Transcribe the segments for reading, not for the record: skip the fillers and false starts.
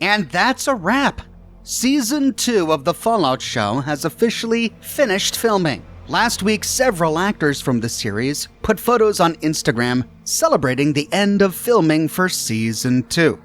And that's a wrap. Season 2 of the Fallout show has officially finished filming. Last week, several actors from the series put photos on Instagram celebrating the end of filming for Season 2.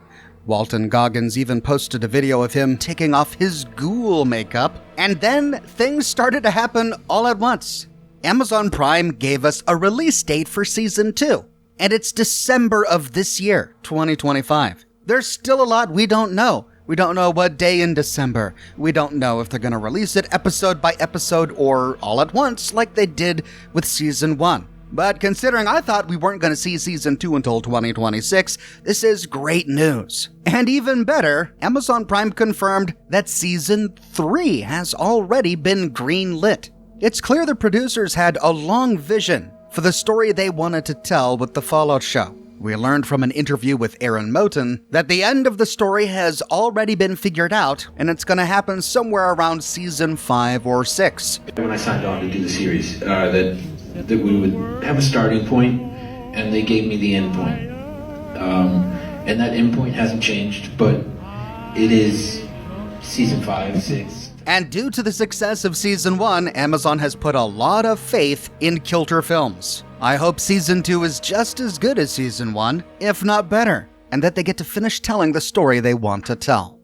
Walton Goggins even posted a video of him taking off his ghoul makeup, and then things started to happen all at once. Amazon Prime gave us a release date for Season 2, and it's December of this year, 2025. There's still a lot we don't know. We don't know what day in December. We don't know if they're going to release it episode by episode or all at once like they did with Season 1. But considering I thought we weren't going to see Season 2 until 2026, this is great news. And even better, Amazon Prime confirmed that Season 3 has already been greenlit. It's clear the producers had a long vision for the story they wanted to tell with the Fallout show. We learned from an interview with Aaron Moten that the end of the story has already been figured out, and it's going to happen somewhere around Season 5 or 6. When I signed on to do the series, that we would have a starting point, and they gave me the end point. And that end point hasn't changed, but it is Season 5, 6. And due to the success of Season 1, Amazon has put a lot of faith in Kilter Films. I hope Season 2 is just as good as Season 1, if not better, and that they get to finish telling the story they want to tell.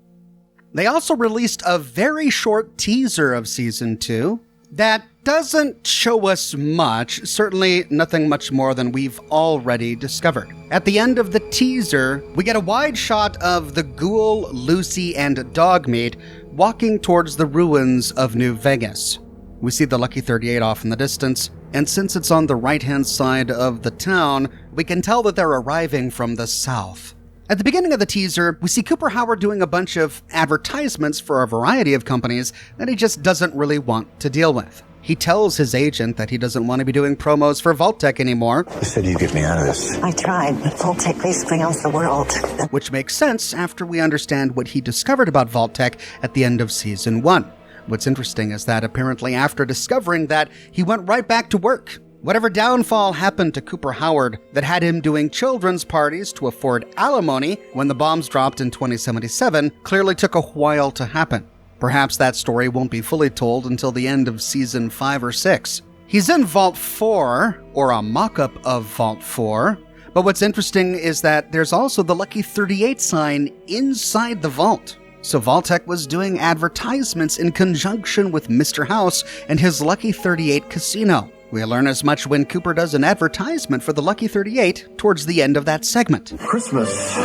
They also released a very short teaser of Season 2 that doesn't show us much, certainly nothing much more than we've already discovered. At the end of the teaser, we get a wide shot of the Ghoul, Lucy, and Dogmeat walking towards the ruins of New Vegas. We see the Lucky 38 off in the distance, and since it's on the right-hand side of the town, we can tell that they're arriving from the south. At the beginning of the teaser, we see Cooper Howard doing a bunch of advertisements for a variety of companies that he just doesn't really want to deal with. He tells his agent that he doesn't want to be doing promos for Vault-Tec anymore. You said you'd get me out of this. I tried, but Vault-Tec basically owns the world. Which makes sense after we understand what he discovered about Vault-Tec at the end of Season 1. What's interesting is that apparently after discovering that, he went right back to work. Whatever downfall happened to Cooper Howard that had him doing children's parties to afford alimony when the bombs dropped in 2077 clearly took a while to happen. Perhaps that story won't be fully told until the end of Season 5 or 6. He's in Vault 4, or a mock-up of Vault 4, but what's interesting is that there's also the Lucky 38 sign inside the vault. So Vault-Tec was doing advertisements in conjunction with Mr. House and his Lucky 38 casino. We'll learn as much when Cooper does an advertisement for the Lucky 38 towards the end of that segment. Christmas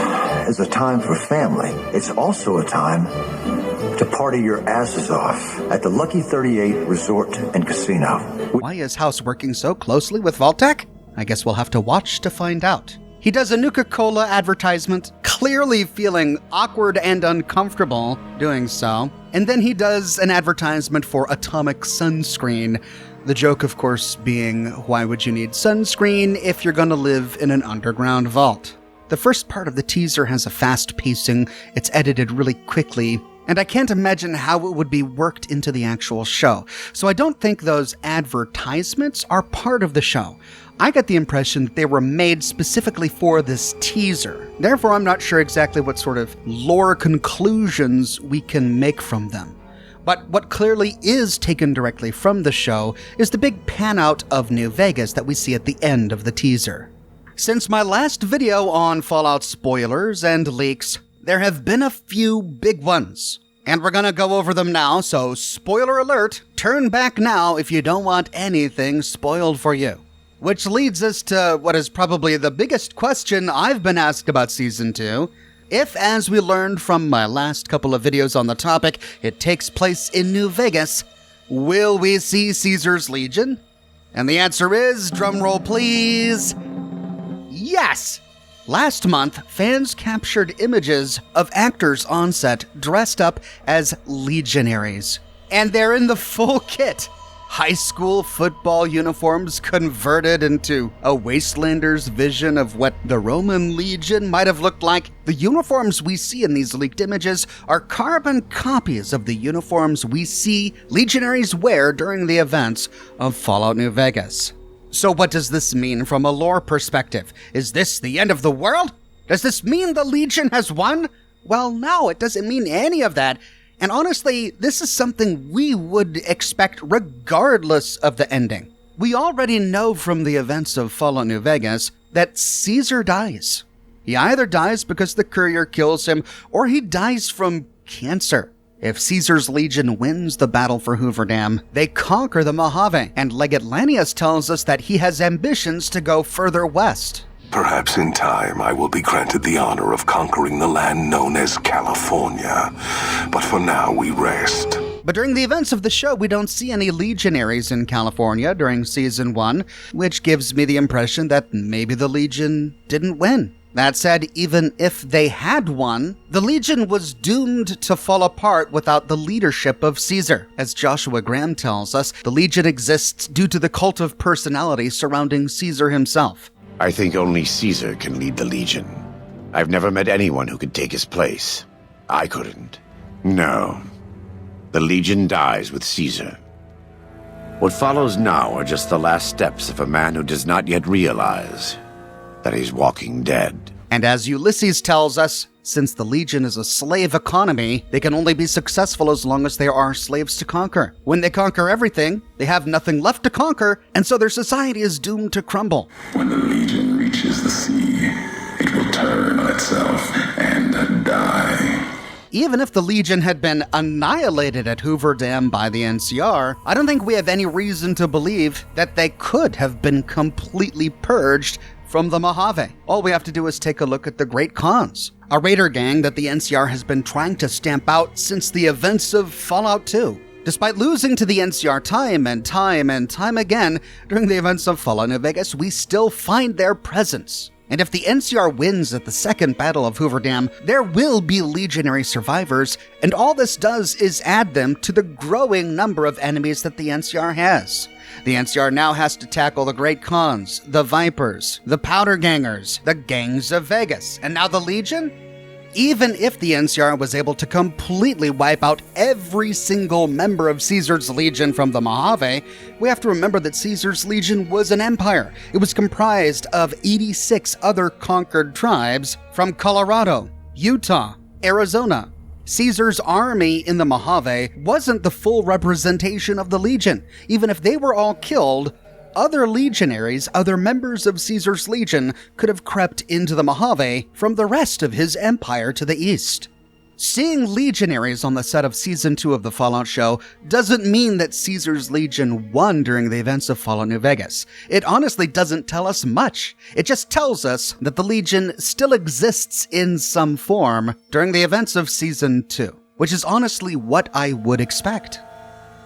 is a time for family. It's also a time to party your asses off at the Lucky 38 Resort and Casino. Why is House working so closely with Vault-Tec? I guess we'll have to watch to find out. He does a Nuka-Cola advertisement, clearly feeling awkward and uncomfortable doing so. And then he does an advertisement for Atomic Sunscreen. The joke, of course, being, why would you need sunscreen if you're going to live in an underground vault? The first part of the teaser has a fast pacing, it's edited really quickly, and I can't imagine how it would be worked into the actual show. So I don't think those advertisements are part of the show. I got the impression that they were made specifically for this teaser. Therefore, I'm not sure exactly what sort of lore conclusions we can make from them. But what clearly is taken directly from the show is the big pan-out of New Vegas that we see at the end of the teaser. Since my last video on Fallout spoilers and leaks, there have been a few big ones. And we're gonna go over them now, so spoiler alert, turn back now if you don't want anything spoiled for you. Which leads us to what is probably the biggest question I've been asked about Season 2. If, as we learned from my last couple of videos on the topic, it takes place in New Vegas, will we see Caesar's Legion? And the answer is, drumroll please, yes! Last month, fans captured images of actors on set dressed up as legionaries. And they're in the full kit. High school football uniforms converted into a wastelander's vision of what the Roman Legion might have looked like. The uniforms we see in these leaked images are carbon copies of the uniforms we see legionaries wear during the events of Fallout New Vegas. So what does this mean from a lore perspective? Is this the end of the world? Does this mean the Legion has won? Well, no, it doesn't mean any of that. And honestly, this is something we would expect regardless of the ending. We already know from the events of Fallout New Vegas that Caesar dies. He either dies because the courier kills him, or he dies from cancer. If Caesar's Legion wins the battle for Hoover Dam, they conquer the Mojave, and Legate Lanius tells us that he has ambitions to go further west. Perhaps in time I will be granted the honor of conquering the land known as California. But for now, we rest. But during the events of the show, we don't see any legionaries in California during Season 1, which gives me the impression that maybe the Legion didn't win. That said, even if they had won, the Legion was doomed to fall apart without the leadership of Caesar. As Joshua Graham tells us, the Legion exists due to the cult of personality surrounding Caesar himself. I think only Caesar can lead the Legion. I've never met anyone who could take his place. I couldn't. No. The Legion dies with Caesar. What follows now are just the last steps of a man who does not yet realize that he's walking dead. And as Ulysses tells us, since the Legion is a slave economy, they can only be successful as long as there are slaves to conquer. When they conquer everything, they have nothing left to conquer, and so their society is doomed to crumble. When the Legion reaches the sea, it will turn on itself and die. Even if the Legion had been annihilated at Hoover Dam by the NCR, I don't think we have any reason to believe that they could have been completely purged from the Mojave. All we have to do is take a look at the Great Khans, a raider gang that the NCR has been trying to stamp out since the events of Fallout 2. Despite losing to the NCR time and time again during the events of Fallout New Vegas, we still find their presence. And if the NCR wins at the second Battle of Hoover Dam, there will be legionary survivors, and all this does is add them to the growing number of enemies that the NCR has. The NCR now has to tackle the Great Khans, the Vipers, the Powder Gangers, the Gangs of Vegas, and now the Legion? Even if the NCR was able to completely wipe out every single member of Caesar's Legion from the Mojave, we have to remember that Caesar's Legion was an empire. It was comprised of 86 other conquered tribes from Colorado, Utah, Arizona. Caesar's army in the Mojave wasn't the full representation of the Legion. Even if they were all killed, other legionaries, other members of Caesar's Legion, could have crept into the Mojave from the rest of his empire to the east. Seeing legionaries on the set of Season 2 of the Fallout show doesn't mean that Caesar's Legion won during the events of Fallout New Vegas. It honestly doesn't tell us much. It just tells us that the Legion still exists in some form during the events of Season 2, which is honestly what I would expect.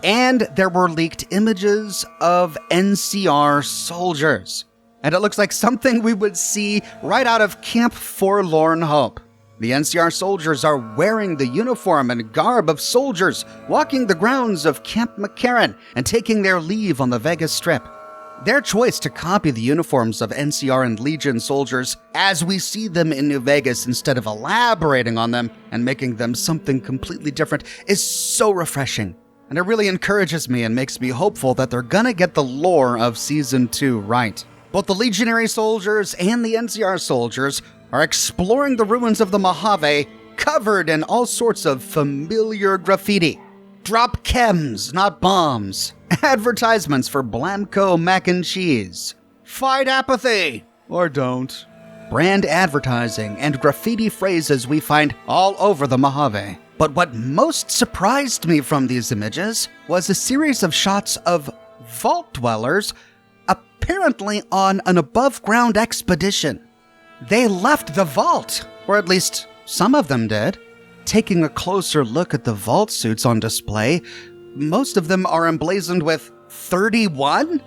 And there were leaked images of NCR soldiers. And it looks like something we would see right out of Camp Forlorn Hope. The NCR soldiers are wearing the uniform and garb of soldiers, walking the grounds of Camp McCarran and taking their leave on the Vegas Strip. Their choice to copy the uniforms of NCR and Legion soldiers as we see them in New Vegas instead of elaborating on them and making them something completely different is so refreshing. And it really encourages me and makes me hopeful that they're gonna get the lore of Season 2 right. Both the Legionary soldiers and the NCR soldiers are exploring the ruins of the Mojave, covered in all sorts of familiar graffiti. Drop chems, not bombs. Advertisements for Blamco mac and cheese. Fight apathy, or don't. Brand advertising and graffiti phrases we find all over the Mojave. But what most surprised me from these images was a series of shots of vault dwellers apparently on an above-ground expedition. They left the vault, or at least some of them did. Taking a closer look at the vault suits on display, most of them are emblazoned with 31?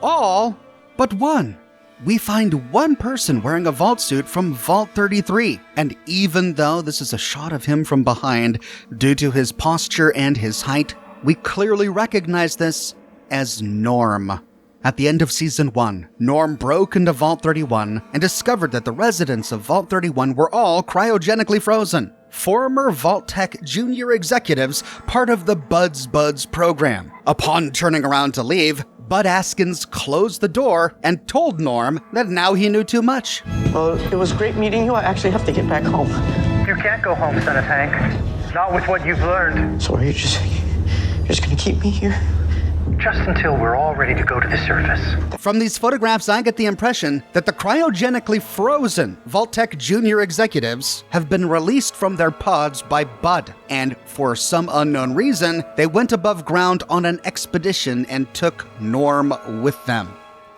All but one. We find one person wearing a vault suit from Vault 33, and even though this is a shot of him from behind, due to his posture and his height, we clearly recognize this as Norm. At the end of Season 1, Norm broke into Vault 31 and discovered that the residents of Vault 31 were all cryogenically frozen. Former Vault-Tec junior executives, part of the Buds program. Upon turning around to leave, Bud Askins closed the door and told Norm that now he knew too much. Well, it was great meeting you. I actually have to get back home. You can't go home, son of Hank. Not with what you've learned. So you're just gonna keep me here? Just until we're all ready to go to the surface. From these photographs, I get the impression that the cryogenically frozen Vault-Tec Junior executives have been released from their pods by Bud, and for some unknown reason, they went above ground on an expedition and took Norm with them.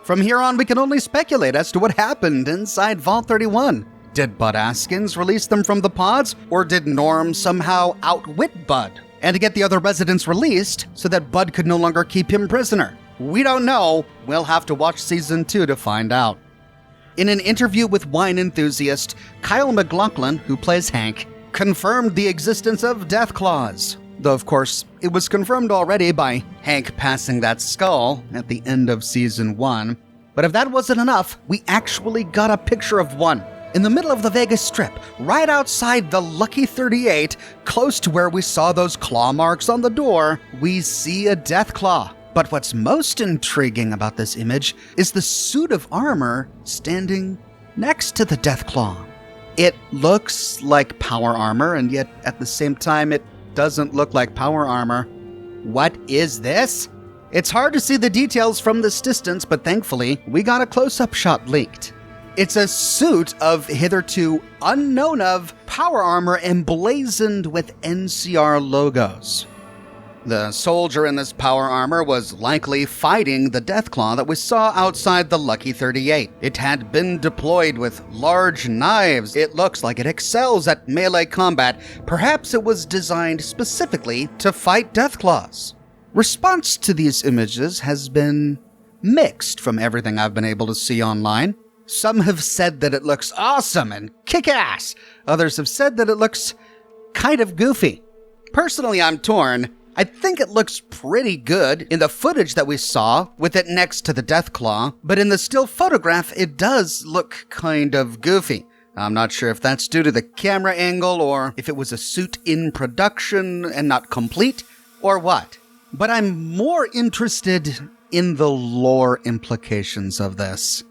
From here on, we can only speculate as to what happened inside Vault 31. Did Bud Askins release them from the pods, or did Norm somehow outwit Bud and to get the other residents released so that Bud could no longer keep him prisoner? We don't know. We'll have to watch Season 2 to find out. In an interview with Wine Enthusiast, Kyle MacLachlan, who plays Hank, confirmed the existence of death claws. Though, of course, it was confirmed already by Hank passing that skull at the end of Season 1. But if that wasn't enough, we actually got a picture of one. In the middle of the Vegas Strip, right outside the Lucky 38, close to where we saw those claw marks on the door, we see a death claw. But what's most intriguing about this image is the suit of armor standing next to the death claw. It looks like power armor, and yet at the same time, it doesn't look like power armor. What is this? It's hard to see the details from this distance, but thankfully, we got a close-up shot leaked. It's a suit of hitherto unknown of power armor emblazoned with NCR logos. The soldier in this power armor was likely fighting the Deathclaw that we saw outside the Lucky 38. It had been deployed with large knives. It looks like it excels at melee combat. Perhaps it was designed specifically to fight Deathclaws. Response to these images has been mixed from everything I've been able to see online. Some have said that it looks awesome and kick-ass. Others have said that it looks kind of goofy. Personally, I'm torn. I think it looks pretty good in the footage that we saw with it next to the Deathclaw, but in the still photograph, it does look kind of goofy. I'm not sure if that's due to the camera angle or if it was a suit in production and not complete or what. But I'm more interested in the lore implications of this.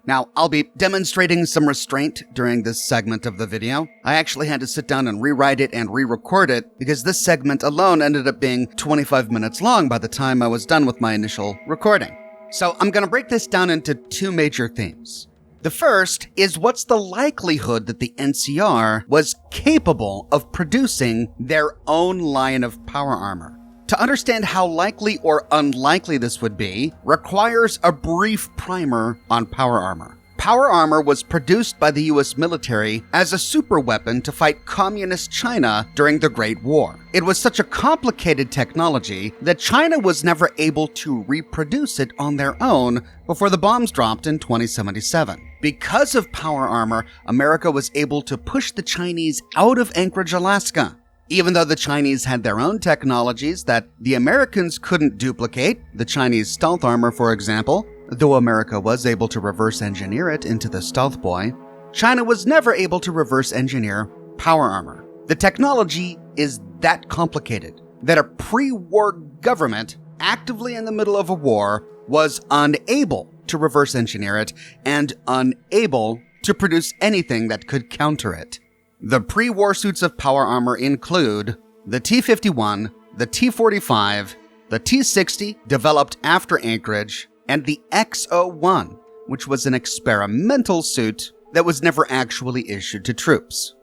Now, I'll be demonstrating some restraint during this segment of the video. I actually had to sit down and rewrite it and re-record it because this segment alone ended up being 25 minutes long by the time I was done with my initial recording. So I'm going to break this down into two major themes. The first is what's the likelihood that the NCR was capable of producing their own line of power armor? To understand how likely or unlikely this would be requires a brief primer on power armor. Power armor was produced by the US military as a superweapon to fight communist China during the Great War. It was such a complicated technology that China was never able to reproduce it on their own before the bombs dropped in 2077. Because of power armor, America was able to push the Chinese out of Anchorage, Alaska. Even though the Chinese had their own technologies that the Americans couldn't duplicate, the Chinese stealth armor, for example, though America was able to reverse engineer it into the Stealth Boy, China was never able to reverse engineer power armor. The technology is that complicated that a pre-war government actively in the middle of a war was unable to reverse engineer it and unable to produce anything that could counter it. The pre-war suits of power armor include the T-51, the T-45, the T-60 developed after Anchorage, and the X-01, which was an experimental suit that was never actually issued to troops.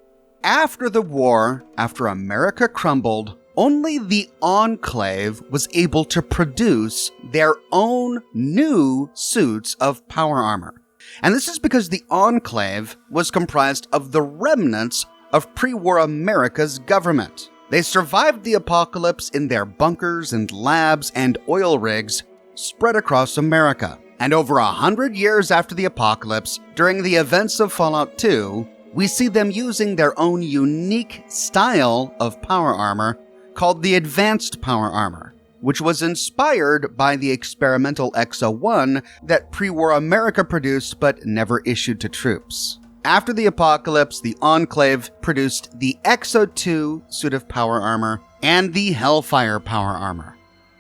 After the war, after America crumbled, only the Enclave was able to produce their own new suits of power armor. And this is because the Enclave was comprised of the remnants of pre-war America's government. They survived the apocalypse in their bunkers and labs and oil rigs spread across America. And over 100 years after the apocalypse, during the events of Fallout 2, we see them using their own unique style of power armor called the Advanced Power Armor, which was inspired by the experimental X-01 that pre-war America produced but never issued to troops. After the apocalypse, the Enclave produced the X-02 suit of power armor and the Hellfire power armor.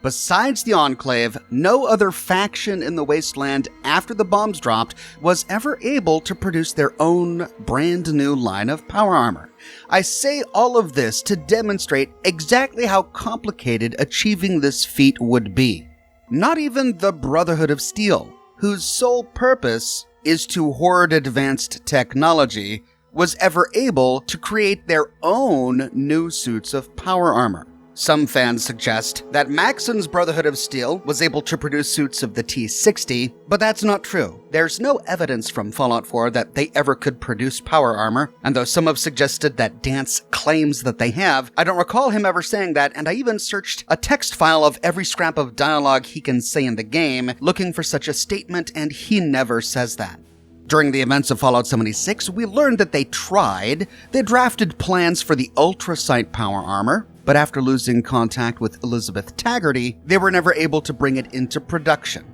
Besides the Enclave, no other faction in the Wasteland after the bombs dropped was ever able to produce their own brand new line of power armor. I say all of this to demonstrate exactly how complicated achieving this feat would be. Not even the Brotherhood of Steel, whose sole purpose is to hoard advanced technology, was ever able to create their own new suits of power armor. Some fans suggest that Maxon's Brotherhood of Steel was able to produce suits of the T-60, but that's not true. There's no evidence from Fallout 4 that they ever could produce power armor, and though some have suggested that Dance claims that they have, I don't recall him ever saying that, and I even searched a text file of every scrap of dialogue he can say in the game, looking for such a statement, and he never says that. During the events of Fallout 76, we learned that they drafted plans for the Ultrasight power armor, but after losing contact with Elizabeth Taggarty, they were never able to bring it into production.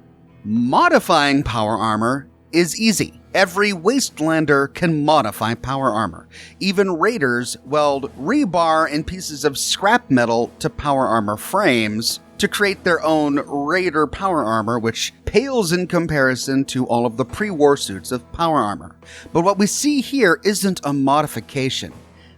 Modifying power armor is easy. Every Wastelander can modify power armor. Even raiders weld rebar and pieces of scrap metal to power armor frames to create their own raider power armor, which pales in comparison to all of the pre-war suits of power armor. But what we see here isn't a modification.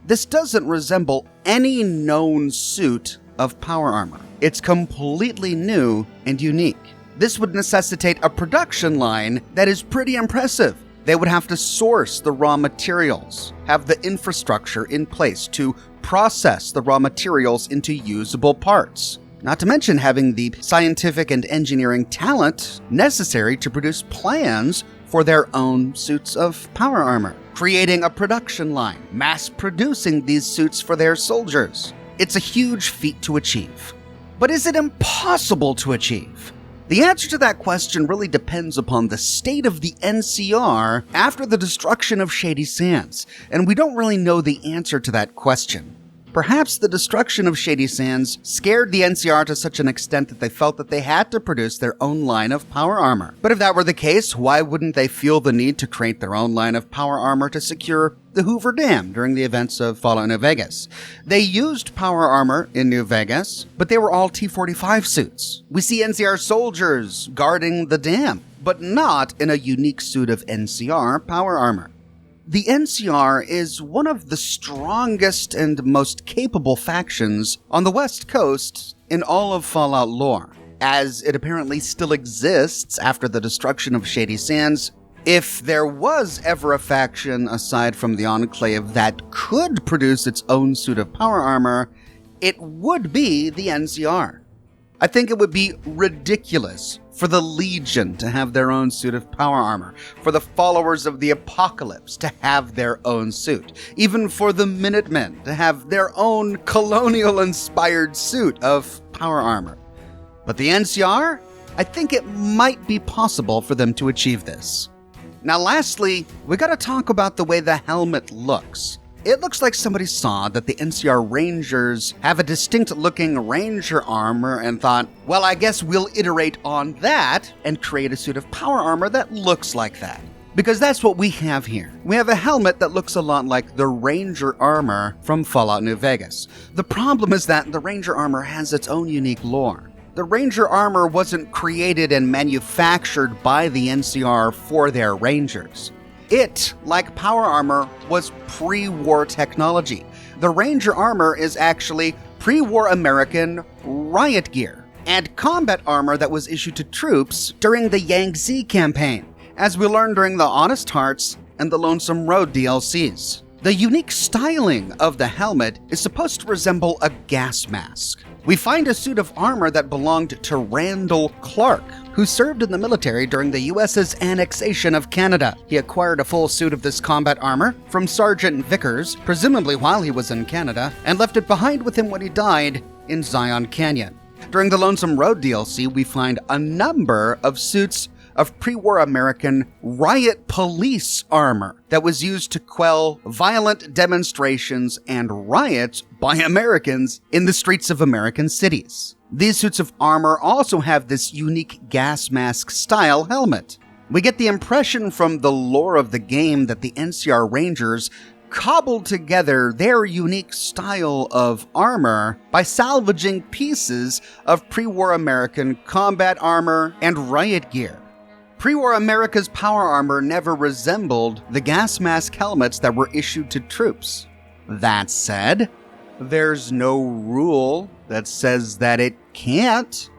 This doesn't resemble any known suit of power armor. It's completely new and unique. This would necessitate a production line that is pretty impressive. They would have to source the raw materials, have the infrastructure in place to process the raw materials into usable parts. Not to mention having the scientific and engineering talent necessary to produce plans for their own suits of power armor, creating a production line, mass producing these suits for their soldiers. It's a huge feat to achieve. But is it impossible to achieve? The answer to that question really depends upon the state of the NCR after the destruction of Shady Sands, and we don't really know the answer to that question. Perhaps the destruction of Shady Sands scared the NCR to such an extent that they felt that they had to produce their own line of power armor. But if that were the case, why wouldn't they feel the need to create their own line of power armor to secure the Hoover Dam during the events of Fallout New Vegas? They used power armor in New Vegas, but they were all T-45 suits. We see NCR soldiers guarding the dam, but not in a unique suit of NCR power armor. The NCR is one of the strongest and most capable factions on the West Coast in all of Fallout lore, as it apparently still exists after the destruction of Shady Sands. If there was ever a faction aside from the Enclave that could produce its own suit of power armor, it would be the NCR. I think it would be ridiculous for the Legion to have their own suit of power armor, for the followers of the Apocalypse to have their own suit, even for the Minutemen to have their own colonial-inspired suit of power armor. But the NCR? I think it might be possible for them to achieve this. Now lastly, we gotta talk about the way the helmet looks. It looks like somebody saw that the NCR Rangers have a distinct-looking Ranger armor and thought, well, I guess we'll iterate on that and create a suit of power armor that looks like that. Because that's what we have here. We have a helmet that looks a lot like the Ranger armor from Fallout New Vegas. The problem is that the Ranger armor has its own unique lore. The Ranger armor wasn't created and manufactured by the NCR for their Rangers. It, like power armor, was pre-war technology. The Ranger armor is actually pre-war American riot gear and combat armor that was issued to troops during the Yangtze campaign, as we learned during the Honest Hearts and the Lonesome Road DLCs. The unique styling of the helmet is supposed to resemble a gas mask. We find a suit of armor that belonged to Randall Clark, who served in the military during the US's annexation of Canada. He acquired a full suit of this combat armor from Sergeant Vickers, presumably while he was in Canada, and left it behind with him when he died in Zion Canyon. During the Lonesome Road DLC, we find a number of suits of pre-war American riot police armor that was used to quell violent demonstrations and riots by Americans in the streets of American cities. These suits of armor also have this unique gas mask style helmet. We get the impression from the lore of the game that the NCR Rangers cobbled together their unique style of armor by salvaging pieces of pre-war American combat armor and riot gear. Pre-war America's power armor never resembled the gas mask helmets that were issued to troops. That said, there's no rule that says that it can't.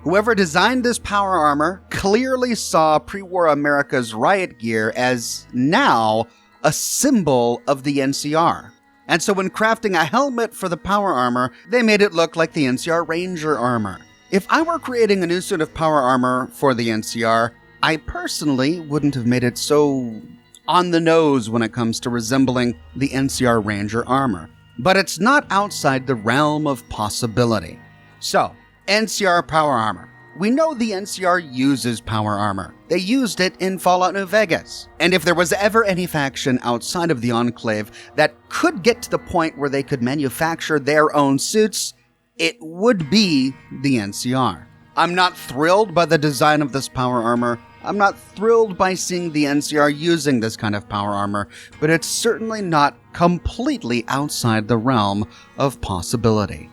Whoever designed this power armor clearly saw pre-war America's riot gear as now a symbol of the NCR. And so when crafting a helmet for the power armor, they made it look like the NCR Ranger Armor. If I were creating a new suit of power armor for the NCR, I personally wouldn't have made it so on the nose when it comes to resembling the NCR Ranger Armor. But it's not outside the realm of possibility. So, NCR Power Armor. We know the NCR uses power armor. They used it in Fallout New Vegas. And if there was ever any faction outside of the Enclave that could get to the point where they could manufacture their own suits, it would be the NCR. I'm not thrilled by the design of this power armor. I'm not thrilled by seeing the NCR using this kind of power armor, but it's certainly not completely outside the realm of possibility.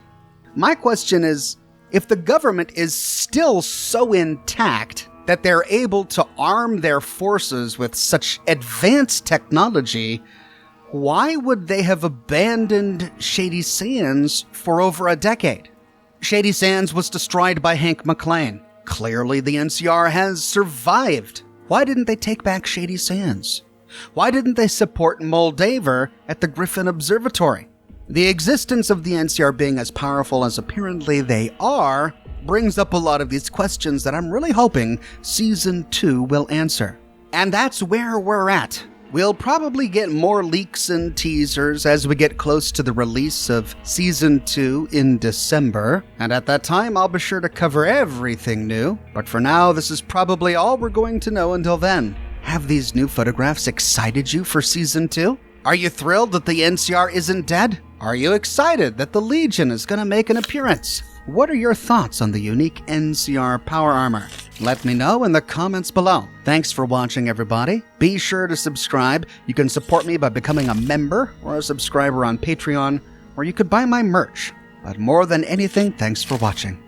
My question is, if the government is still so intact that they're able to arm their forces with such advanced technology, why would they have abandoned Shady Sands for over a decade? Shady Sands was destroyed by Hank MacLachlan. Clearly the NCR has survived. Why didn't they take back Shady Sands? Why didn't they support Moldaver at the Griffin Observatory? The existence of the NCR being as powerful as apparently they are brings up a lot of these questions that I'm really hoping Season 2 will answer. And that's where we're at. We'll probably get more leaks and teasers as we get close to the release of Season 2 in December, and at that time I'll be sure to cover everything new, but for now this is probably all we're going to know until then. Have these new photographs excited you for Season 2? Are you thrilled that the NCR isn't dead? Are you excited that the Legion is going to make an appearance? What are your thoughts on the unique NCR Power Armor? Let me know in the comments below. Thanks for watching, everybody. Be sure to subscribe. You can support me by becoming a member or a subscriber on Patreon, or you could buy my merch. But more than anything, thanks for watching.